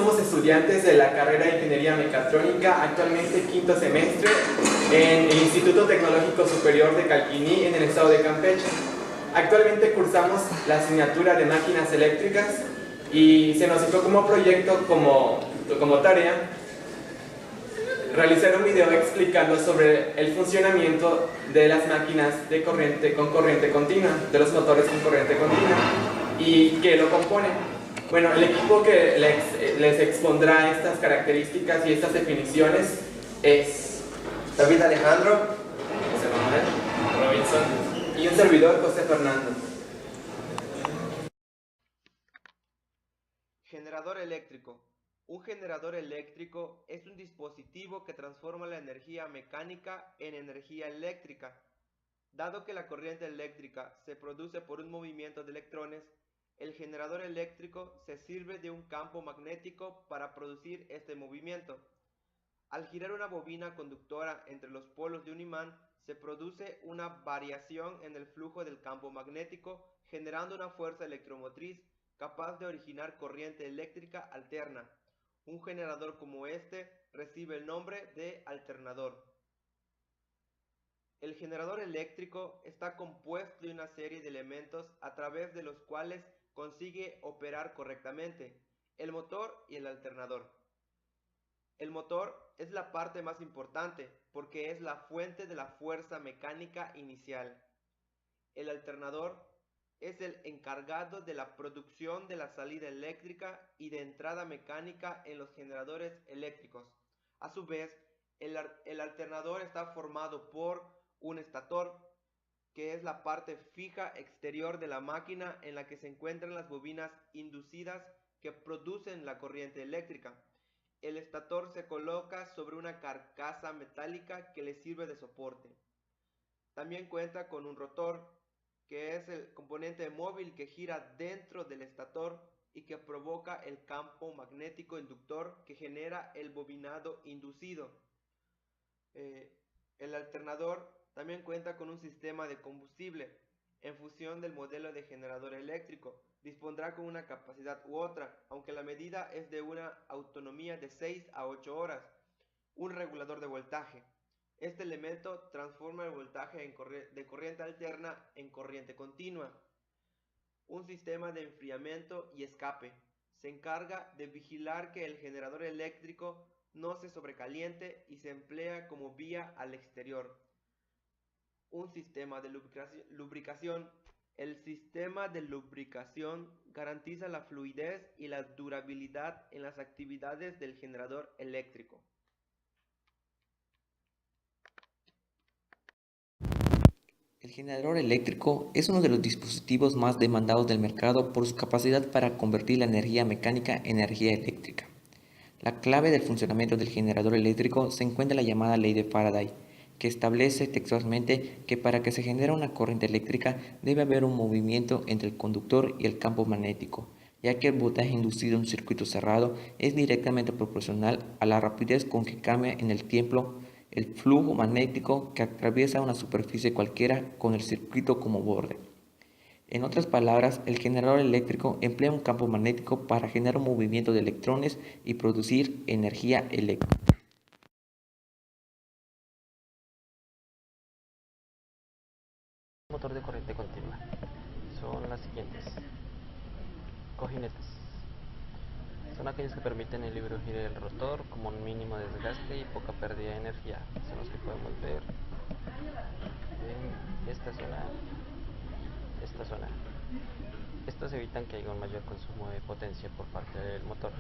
somos estudiantes de la carrera de Ingeniería Mecatrónica, actualmente quinto semestre, en el Instituto Tecnológico Superior de Calquiní, en el estado de Campeche. Actualmente cursamos la asignatura de máquinas eléctricas y se nos hizo como proyecto, como tarea, realizar un video explicando sobre el funcionamiento de las máquinas con corriente continua, de los motores con corriente continua y qué lo compone. Bueno, el equipo que les expondrá estas características y estas definiciones es David Alejandro, José Manuel Robinson y un servidor, José Fernando. generador eléctrico. Un generador eléctrico es un dispositivo que transforma la energía mecánica en energía eléctrica. Dado que la corriente eléctrica se produce por un movimiento de electrones, el generador eléctrico se sirve de un campo magnético para producir este movimiento. Al girar una bobina conductora entre los polos de un imán, se produce una variación en el flujo del campo magnético, generando una fuerza electromotriz capaz de originar corriente eléctrica alterna. Un generador como este recibe el nombre de alternador. El generador eléctrico está compuesto de una serie de elementos a través de los cuales consigue operar correctamente: el motor y el alternador. El motor es la parte más importante porque es la fuente de la fuerza mecánica inicial. El alternador es el encargado de la producción de la salida eléctrica y de entrada mecánica en los generadores eléctricos. A su vez, el alternador está formado por un estator, que es la parte fija exterior de la máquina en la que se encuentran las bobinas inducidas que producen la corriente eléctrica. El estator se coloca sobre una carcasa metálica que le sirve de soporte. También cuenta con un rotor, que es el componente móvil que gira dentro del estator y que provoca el campo magnético inductor que genera el bobinado inducido. El alternador también cuenta con un sistema de combustible. En función del modelo de generador eléctrico, dispondrá con una capacidad u otra, aunque la medida es de una autonomía de 6 a 8 horas. Un regulador de voltaje. Este elemento transforma el voltaje de corriente alterna en corriente continua. Un sistema de enfriamiento y escape. Se encarga de vigilar que el generador eléctrico no se sobrecaliente y se emplea como vía al exterior. Un sistema de lubricación. El sistema de lubricación garantiza la fluidez y la durabilidad en las actividades del generador eléctrico. El generador eléctrico es uno de los dispositivos más demandados del mercado por su capacidad para convertir la energía mecánica en energía eléctrica. La clave del funcionamiento del generador eléctrico se encuentra en la llamada ley de Faraday, que establece textualmente que para que se genere una corriente eléctrica debe haber un movimiento entre el conductor y el campo magnético, ya que el voltaje inducido en un circuito cerrado es directamente proporcional a la rapidez con que cambia en el tiempo el flujo magnético que atraviesa una superficie cualquiera con el circuito como borde. En otras palabras, el generador eléctrico emplea un campo magnético para generar un movimiento de electrones y producir energía eléctrica. Motor de corriente continua son las siguientes: cojinetes. Son aquellos que permiten el libre giro del rotor como un mínimo desgaste y poca pérdida de energía. Son los que podemos ver en esta zona y esta zona. Estos evitan que haya un mayor consumo de potencia por parte del motor.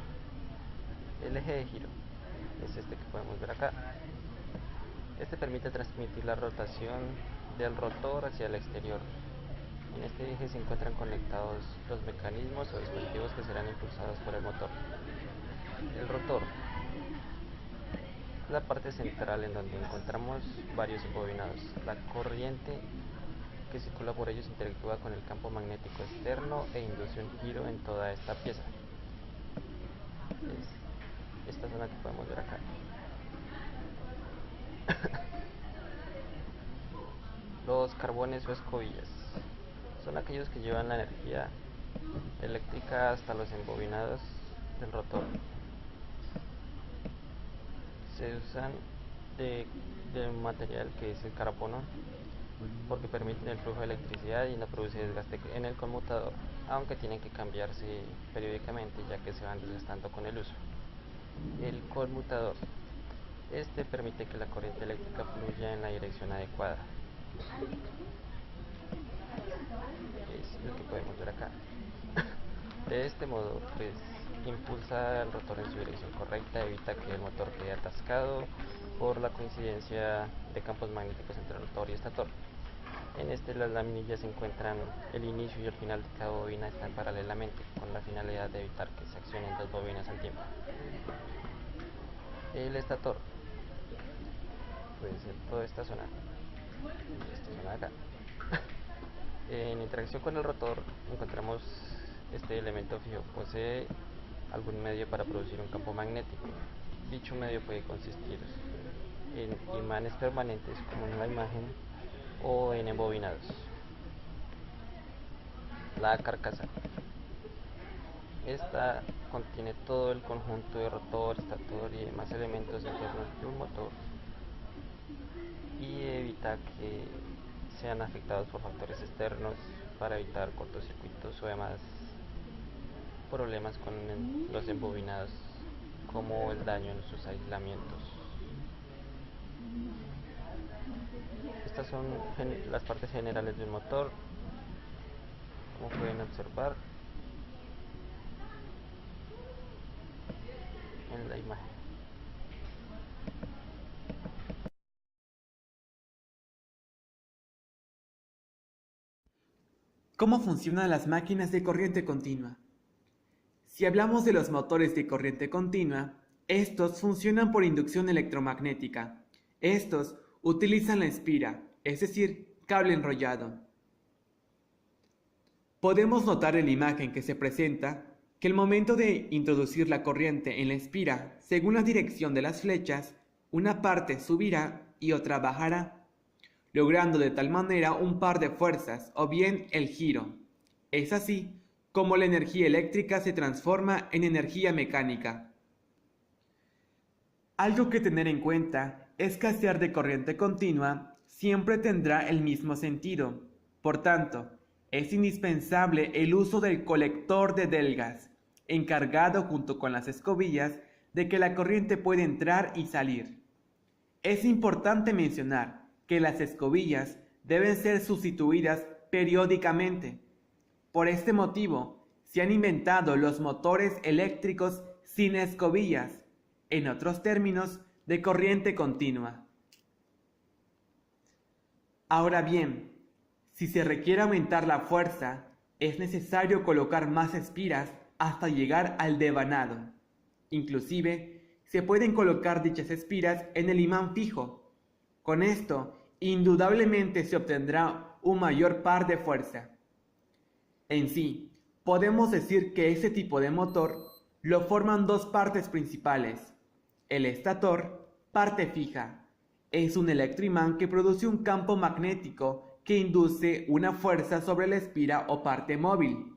El eje de giro es este que podemos ver acá. Este permite transmitir la rotación del rotor hacia el exterior. En este eje se encuentran conectados los mecanismos o dispositivos que serán impulsados por el motor. El rotor es la parte central en donde encontramos varios embobinados. La corriente que circula por ellos interactúa con el campo magnético externo e induce un giro en toda esta pieza. Es esta zona que podemos ver acá. Los carbones o escobillas son aquellos que llevan la energía eléctrica hasta los embobinados del rotor. Se usan de un material que es el carbono porque permiten el flujo de electricidad y no produce desgaste en el conmutador, aunque tienen que cambiarse periódicamente ya que se van desgastando con el uso. El conmutador. Este permite que la corriente eléctrica fluya en la dirección adecuada. Es lo que podemos ver acá. De este modo, pues, impulsa el rotor en su dirección correcta, evita que el motor quede atascado por la coincidencia de campos magnéticos entre rotor y estator. En este las laminillas se encuentran, el inicio y el final de cada bobina están paralelamente, con la finalidad de evitar que se accionen dos bobinas al tiempo. El estator, pues toda esta zona de acá. En interacción con el rotor encontramos este elemento fijo. Posee algún medio para producir un campo magnético. Dicho medio puede consistir en imanes permanentes, como en la imagen, o en embobinados. La carcasa. Esta contiene todo el conjunto de rotor, estator y demás elementos internos de un motor y evita que sean afectados por factores externos para evitar cortocircuitos o demás problemas con los embobinados, como el daño en sus aislamientos. Estas son las partes generales del motor, como pueden observar en la imagen. ¿Cómo funcionan las máquinas de corriente continua? Si hablamos de los motores de corriente continua, estos funcionan por inducción electromagnética. Estos utilizan la espira, es decir, cable enrollado. Podemos notar en la imagen que se presenta que al momento de introducir la corriente en la espira, según la dirección de las flechas, una parte subirá y otra bajará, logrando de tal manera un par de fuerzas o bien el giro. Es así como la energía eléctrica se transforma en energía mecánica. Algo que tener en cuenta es que al ser de corriente continua siempre tendrá el mismo sentido. Por tanto, es indispensable el uso del colector de delgas, encargado junto con las escobillas de que la corriente pueda entrar y salir. Es importante mencionar que las escobillas deben ser sustituidas periódicamente. Por este motivo, se han inventado los motores eléctricos sin escobillas, en otros términos, de corriente continua. Ahora bien, si se requiere aumentar la fuerza, es necesario colocar más espiras hasta llegar al devanado. Inclusive, se pueden colocar dichas espiras en el imán fijo. Con esto, indudablemente se obtendrá un mayor par de fuerza. En sí, podemos decir que este tipo de motor lo forman dos partes principales. El estator, parte fija, es un electroimán que produce un campo magnético que induce una fuerza sobre la espira o parte móvil.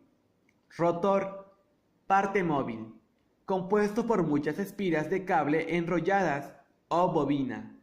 Rotor, parte móvil, compuesto por muchas espiras de cable enrolladas o bobina.